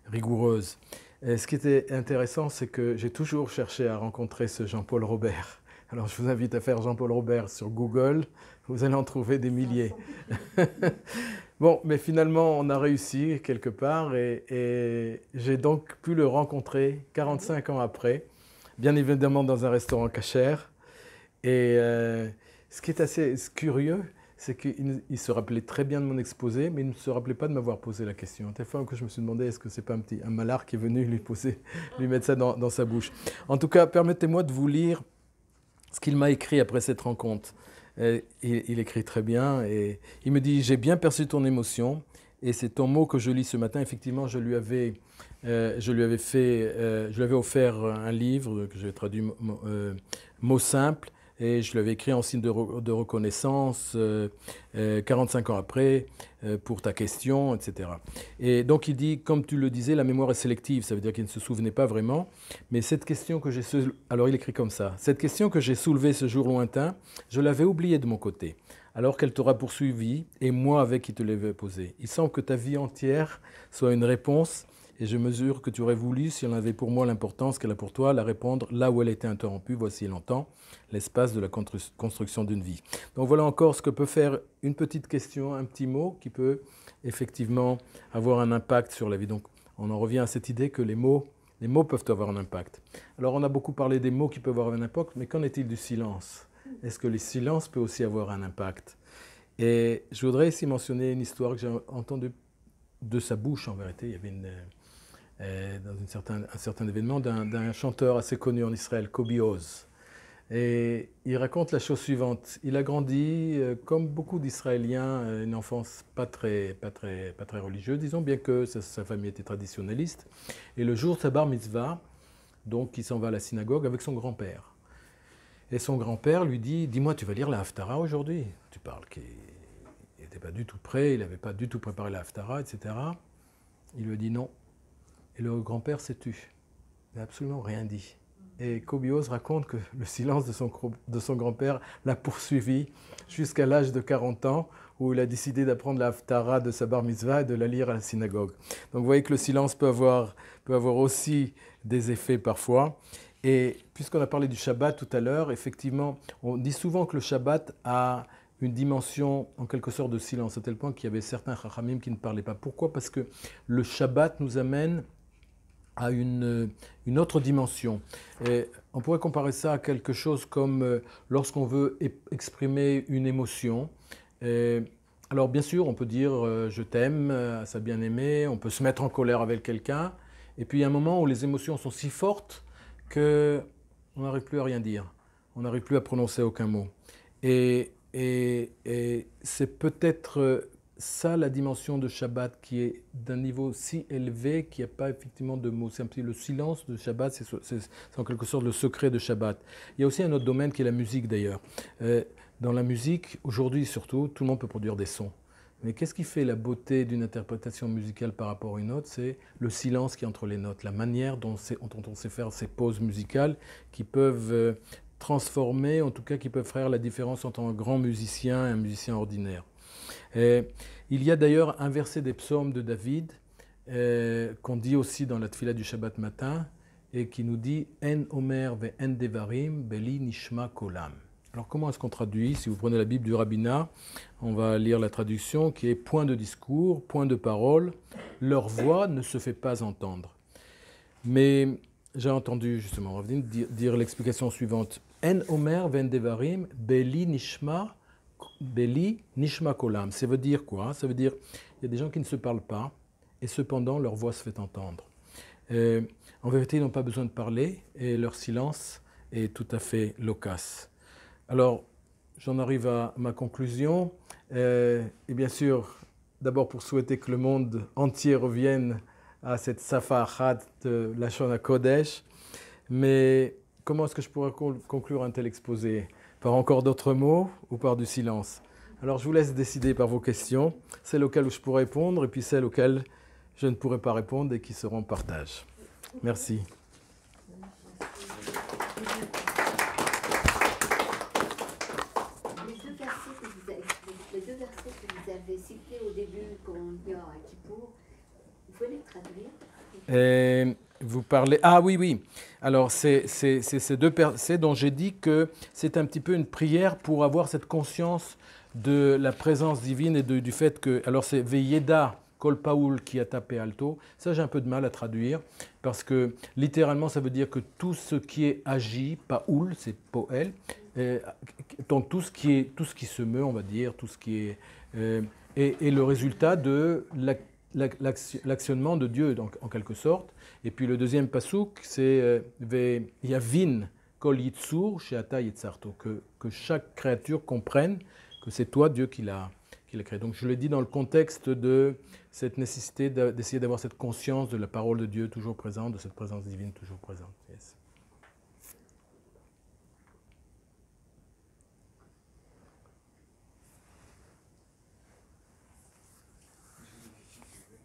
rigoureuse. Ce qui était intéressant, c'est que j'ai toujours cherché à rencontrer ce Jean-Paul Robert. Alors, je vous invite à faire Jean-Paul Robert sur Google, vous allez en trouver des milliers. Bon, mais finalement, on a réussi quelque part et j'ai donc pu le rencontrer 45 ans après, bien évidemment dans un restaurant cachère. Et ce qui est assez curieux, c'est qu'il se rappelait très bien de mon exposé, mais il ne se rappelait pas de m'avoir posé la question. Des fois que je me suis demandé, est-ce que c'est pas un malard qui est venu lui mettre ça dans sa bouche. En tout cas, permettez-moi de vous lire ce qu'il m'a écrit après cette rencontre. Il écrit très bien et il me dit « J'ai bien perçu ton émotion et c'est ton mot que je lis ce matin. » Effectivement, je lui avais offert un livre que j'ai traduit mots simples et je lui avais écrit en signe de reconnaissance 45 ans après pour ta question, etc. Et donc il dit, comme tu le disais, la mémoire est sélective, ça veut dire qu'il ne se souvenait pas vraiment, mais cette question que alors il écrit comme ça, cette question que j'ai soulevée ce jour lointain, je l'avais oubliée de mon côté, alors qu'elle t'aura poursuivi et moi avec qui te l'avais posée. Il semble que ta vie entière soit une réponse et je mesure que tu aurais voulu, si elle avait pour moi l'importance qu'elle a pour toi, la répondre là où elle était interrompue, voici longtemps, l'espace de la construction d'une vie. Donc voilà encore ce que peut faire une petite question, un petit mot qui peut effectivement avoir un impact sur la vie. Donc on en revient à cette idée que les mots peuvent avoir un impact. Alors on a beaucoup parlé des mots qui peuvent avoir un impact, mais qu'en est-il du silence? Est-ce que le silence peut aussi avoir un impact? Et je voudrais ici mentionner une histoire que j'ai entendue de sa bouche en vérité. Il y avait dans un certain événement d'un chanteur assez connu en Israël, Kobi Oz. Et il raconte la chose suivante. Il a grandi, comme beaucoup d'Israéliens, une enfance pas très religieuse, disons, bien que sa famille était traditionnaliste. Et le jour de sa bar mitzvah, donc il s'en va à la synagogue avec son grand-père. Et son grand-père lui dit « Dis-moi, tu vas lire la Haftara aujourd'hui ?» Tu parles qu'il n'était pas du tout prêt, il n'avait pas du tout préparé la Haftara, etc. Il lui dit non. Et le grand-père s'est tu. Il n'a absolument rien dit. Et Kobi Oz raconte que le silence de son grand-père l'a poursuivi jusqu'à l'âge de 40 ans, où il a décidé d'apprendre la Haftara de sa bar mitzvah et de la lire à la synagogue. Donc vous voyez que le silence peut avoir aussi des effets parfois. Et puisqu'on a parlé du Shabbat tout à l'heure, effectivement, on dit souvent que le Shabbat a une dimension en quelque sorte de silence, à tel point qu'il y avait certains Chachamim qui ne parlaient pas. Pourquoi? Parce que le Shabbat nous amène à une autre dimension. Et on pourrait comparer ça à quelque chose comme lorsqu'on veut exprimer une émotion. Alors bien sûr, on peut dire je t'aime à sa bien-aimée, on peut se mettre en colère avec quelqu'un, et puis il y a un moment où les émotions sont si fortes qu'on n'arrive plus à rien dire, on n'arrive plus à prononcer aucun mot. Et c'est peut-être ça la dimension de Shabbat qui est d'un niveau si élevé qu'il n'y a pas effectivement de mots. C'est un petit le silence de Shabbat, c'est en quelque sorte le secret de Shabbat. Il y a aussi un autre domaine qui est la musique d'ailleurs. Dans la musique, aujourd'hui surtout, tout le monde peut produire des sons. Mais qu'est-ce qui fait la beauté d'une interprétation musicale par rapport à une autre? C'est le silence qui est entre les notes, la manière dont on sait faire ces pauses musicales qui peuvent transformer, en tout cas qui peuvent faire la différence entre un grand musicien et un musicien ordinaire. Et il y a d'ailleurs un verset des psaumes de David qu'on dit aussi dans la tfila du Shabbat matin et qui nous dit « En omer ve en devarim beli nishma kolam ». Alors comment est-ce qu'on traduit? Si vous prenez la Bible du rabbinat, on va lire la traduction qui est « point de discours, point de parole, leur voix ne se fait pas entendre ». Mais j'ai entendu justement Ravdin dire l'explication suivante « En omer ve en devarim beli nishma kolam ». Ça veut dire quoi? Ça veut dire il y a des gens qui ne se parlent pas et cependant leur voix se fait entendre. En vérité, ils n'ont pas besoin de parler et leur silence est tout à fait loquace. Alors, j'en arrive à ma conclusion. Et bien sûr, d'abord pour souhaiter que le monde entier revienne à cette Safa Achat de Lashon HaKodesh. Mais comment est-ce que je pourrais conclure un tel exposé? Par encore d'autres mots ou par du silence? Alors, je vous laisse décider par vos questions, celles auxquelles je pourrais répondre et puis celles auxquelles je ne pourrai pas répondre et qui seront en partage. Merci. Les deux versets que vous avez cités au début, qu'on dit à Kippour, vous pouvez les traduire? Vous parlez... Ah oui, oui. Alors, c'est ces deux versets dont j'ai dit que c'est un petit peu une prière pour avoir cette conscience de la présence divine et du fait que... Alors, c'est Veyeda Kol Paoul qui a tapé alto. Ça, j'ai un peu de mal à traduire parce que littéralement, ça veut dire que tout ce qui est agi, Paoul, c'est Poel, donc tout ce qui se meut, on va dire, tout ce qui est... et le résultat de l'actionnement de Dieu, donc, en quelque sorte. Et puis le deuxième pasouk, c'est Yavin Kol Yitzur Sheata Yitzarto, que chaque créature comprenne que c'est toi, Dieu, qui l'a créé. Donc je le dis dans le contexte de cette nécessité d'essayer d'avoir cette conscience de la parole de Dieu toujours présente, de cette présence divine toujours présente. Yes.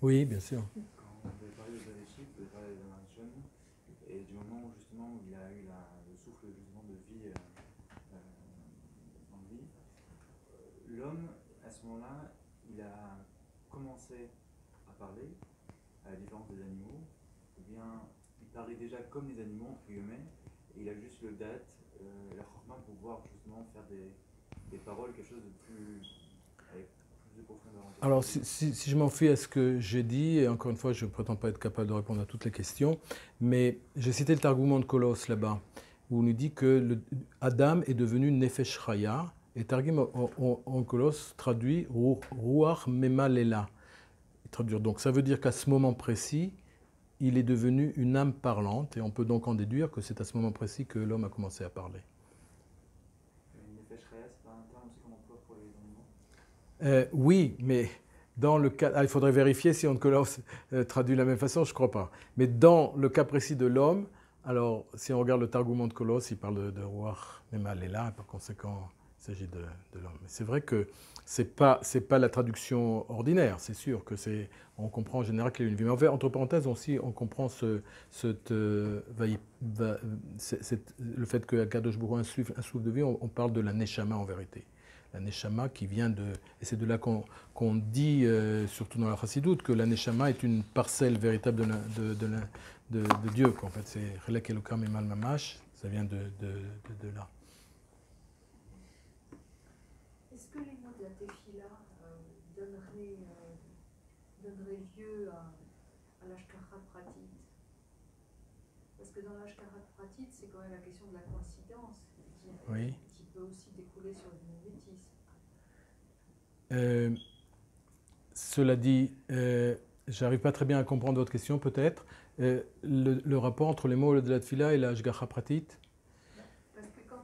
Oui, bien sûr. Quand vous avez parlé de Bereshit, vous avez parlé de Rachel, et du moment où justement il y a eu le souffle justement de vie en lui, l'homme, à ce moment-là, il a commencé à parler, à la différence des animaux, ou bien il parlait déjà comme les animaux, entre guillemets, et il a juste le date, la chorma pour pouvoir justement faire des paroles, quelque chose de plus... avec plus de profondeur. Alors, si je m'en fie à ce que j'ai dit, et encore une fois, je ne prétends pas être capable de répondre à toutes les questions, mais j'ai cité le Targumon de Kolos là-bas, où on nous dit que Adam est devenu Nefesh Chaya, et Targum en Kolos traduit Ruach Memalela. Donc ça veut dire qu'à ce moment précis, il est devenu une âme parlante, et on peut donc en déduire que c'est à ce moment précis que l'homme a commencé à parler. Oui, mais dans le cas... il faudrait vérifier si on traduit de la même façon, je ne crois pas. Mais dans le cas précis de l'homme, alors si on regarde le Targumon de Kolos, il parle de Ruach Memalela, et par conséquent, il s'agit de l'homme. Mais c'est vrai que ce n'est pas la traduction ordinaire, c'est sûr que on comprend en général qu'il y a une vie. Mais en fait, entre parenthèses aussi, on comprend le fait que Kadosh Baruch Hu un souffle de vie, on parle de la Neshama en vérité. La Neshama qui vient de... Et c'est de là qu'on dit, surtout dans la Chassidoute, que la Neshama est une parcelle véritable de Dieu. En fait, c'est Chelek Elokam Emal Mamash, ça vient de là. Est-ce que les mots de la Tefila donneraient lieu à l'Ashkarat Pratit? Parce que dans l'Ashkarat Pratit, c'est quand même la question de la coïncidence qui peut aussi découler sur du mimétisme. Cela dit, j'arrive pas très bien à comprendre votre question, peut-être. Le rapport entre les mots de la Tefila et la Ashgacha Pratit? Parce que quand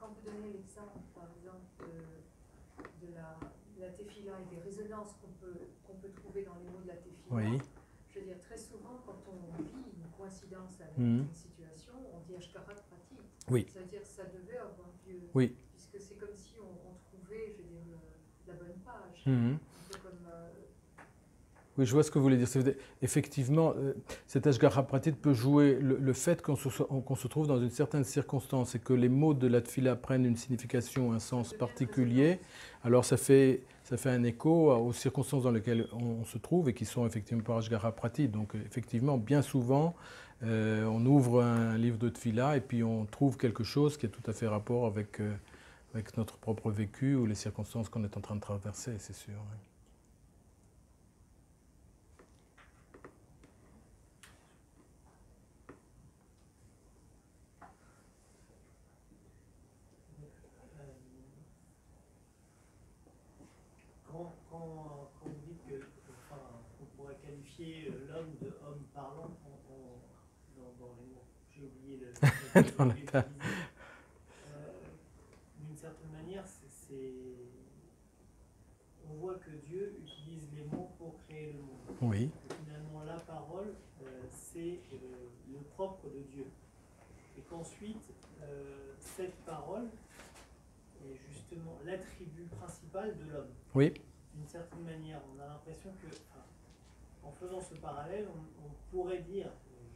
vous donnez l'exemple, par exemple, de la Tefila et des résonances qu'on peut trouver dans les mots de la Tefila, je veux dire, très souvent, quand on vit une coïncidence avec une situation, on dit Ashgacha Pratit. Oui. Ça veut dire que ça devait avoir lieu. Oui. Puisque c'est comme si on trouvait, je veux dire, la bonne page. Mhm. Un peu comme, Oui, je vois ce que vous voulez dire. Effectivement, cet Ashgaha Pratit peut jouer le fait qu'on se trouve dans une certaine circonstance et que les mots de la tfila prennent une signification, un sens particulier. Alors ça fait un écho aux circonstances dans lesquelles on se trouve et qui sont effectivement par Ashgaha Pratit. Donc effectivement, bien souvent, on ouvre un livre de tfila et puis on trouve quelque chose qui est tout à fait rapport avec notre propre vécu ou les circonstances qu'on est en train de traverser, c'est sûr. Oui. Quand vous dites qu'on pourrait qualifier l'homme de homme parlant dans les mots, j'ai oublié le d'une certaine manière, on voit que Dieu utilise les mots pour créer le monde. Oui. Et finalement, la parole, c'est le propre de Dieu. Et qu'ensuite, cette parole est justement l'attribut principal de l'homme. Oui. D'une certaine manière, on a l'impression que, en faisant ce parallèle, on pourrait dire,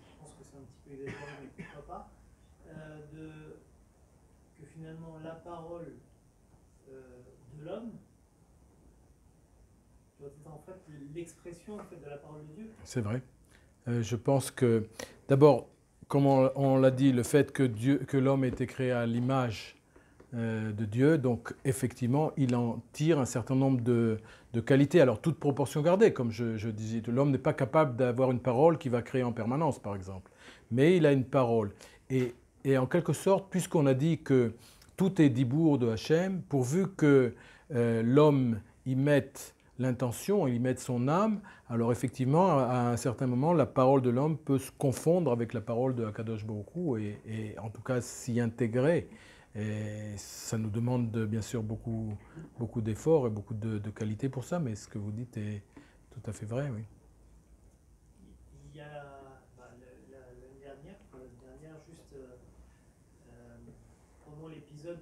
je pense que c'est un petit peu exagéré, mais pourquoi pas, que finalement la parole de l'homme doit être en fait l'expression en fait, de la parole de Dieu. C'est vrai. Je pense que, d'abord, comme on l'a dit, le fait que l'homme ait été créé à l'image de Dieu, donc effectivement, il en tire un certain nombre de qualités. Alors, toute proportion gardée, comme je disais, l'homme n'est pas capable d'avoir une parole qui va créer en permanence, par exemple. Mais il a une parole. Et en quelque sorte, puisqu'on a dit que tout est dibour de Hachem, pourvu que l'homme y mette l'intention, il y mette son âme, alors effectivement, à un certain moment, la parole de l'homme peut se confondre avec la parole de Akadosh Baruch Hu et en tout cas s'y intégrer. Et ça nous demande bien sûr beaucoup d'efforts et beaucoup de qualité pour ça, mais ce que vous dites est tout à fait vrai, oui. Il y a l'année dernière, juste pendant l'épisode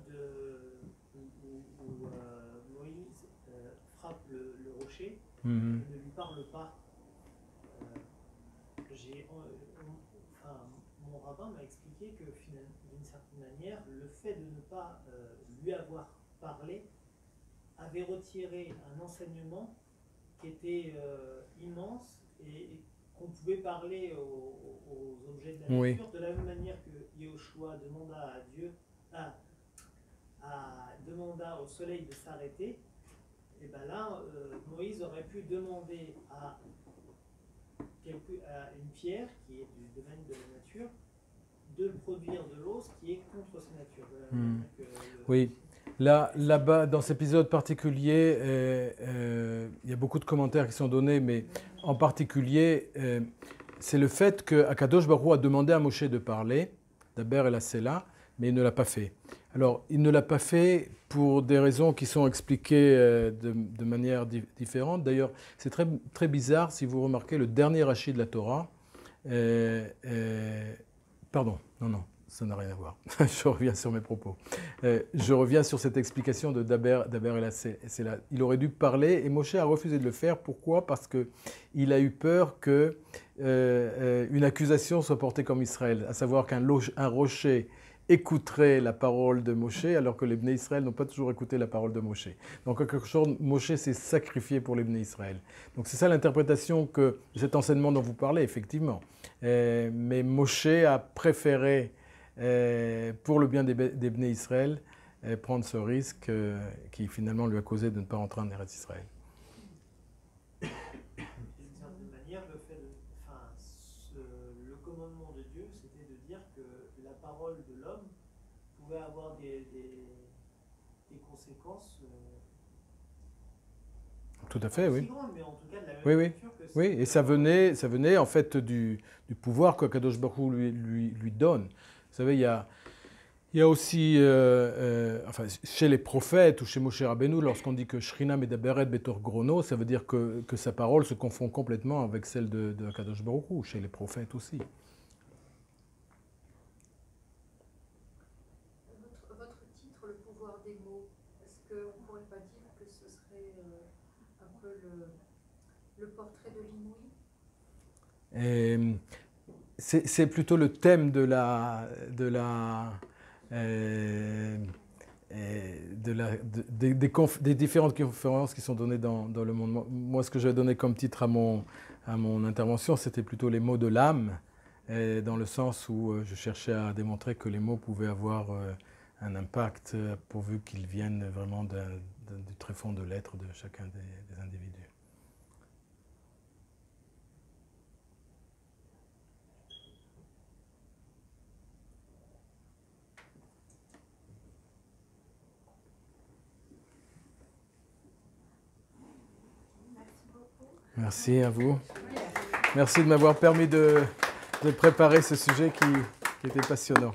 où Moïse frappe le rocher, Mm-hmm. ne lui parle pas. Mon rabbin m'a expliqué que d'une certaine manière, le fait de ne pas lui avoir parlé avait retiré un enseignement qui était immense et qu'on pouvait parler aux objets de la nature, oui. De la même manière que Yehoshua demanda à Dieu, demanda au soleil de s'arrêter, et bien là, Moïse aurait pu demander à une pierre qui est du domaine de la nature de produire de l'eau, ce qui est contre sa nature. Oui. Là-bas, dans cet épisode particulier, il y a beaucoup de commentaires qui sont donnés, mais en particulier, c'est le fait qu'Akadosh Baruch Hu a demandé à Moshe de parler, d'Aber et la Sela, mais il ne l'a pas fait. Alors, il ne l'a pas fait pour des raisons qui sont expliquées de manière différente. D'ailleurs, c'est très, très bizarre si vous remarquez le dernier Rashi de la Torah. Pardon, non. Ça n'a rien à voir. Je reviens sur mes propos. Je reviens sur cette explication de d'Aber et la Sela. Il aurait dû parler et Moshe a refusé de le faire. Pourquoi ? Parce qu'il a eu peur qu'une accusation soit portée comme Israël, à savoir qu'un rocher écouterait la parole de Moshe alors que les Bnei Israël n'ont pas toujours écouté la parole de Moshe. Donc en quelque sorte, Moshe s'est sacrifié pour les Bnei Israël. Donc c'est ça l'interprétation de cet enseignement dont vous parlez, effectivement. Mais Moshe a préféré pour le bien des Bnei Israël, prendre ce risque qui finalement lui a causé de ne pas rentrer en Eretz Israël. D'une certaine manière, le commandement de Dieu, c'était de dire que la parole de l'homme pouvait avoir des conséquences. Tout à fait, oui. Grandes, mais en tout cas de la même nature que oui, et ça venait en fait du pouvoir que Kadosh Baruch Hu lui donne. Vous savez, il y a aussi, chez les prophètes ou chez Moshe Rabbeinu, lorsqu'on dit que Shrina Medaberet Betor Grono, ça veut dire que sa parole se confond complètement avec celle de Kadosh Baruch Hu, chez les prophètes aussi. Votre titre, le pouvoir des mots, est-ce qu'on ne pourrait pas dire que ce serait peu le portrait de l'Inouï? C'est plutôt le thème des différentes conférences qui sont données dans le monde. Moi, ce que j'ai donné comme titre à mon intervention, c'était plutôt les mots de l'âme, dans le sens où je cherchais à démontrer que les mots pouvaient avoir un impact pourvu qu'ils viennent vraiment du très fond de l'être de chacun des individus. Merci à vous. Merci de m'avoir permis de préparer ce sujet qui était passionnant.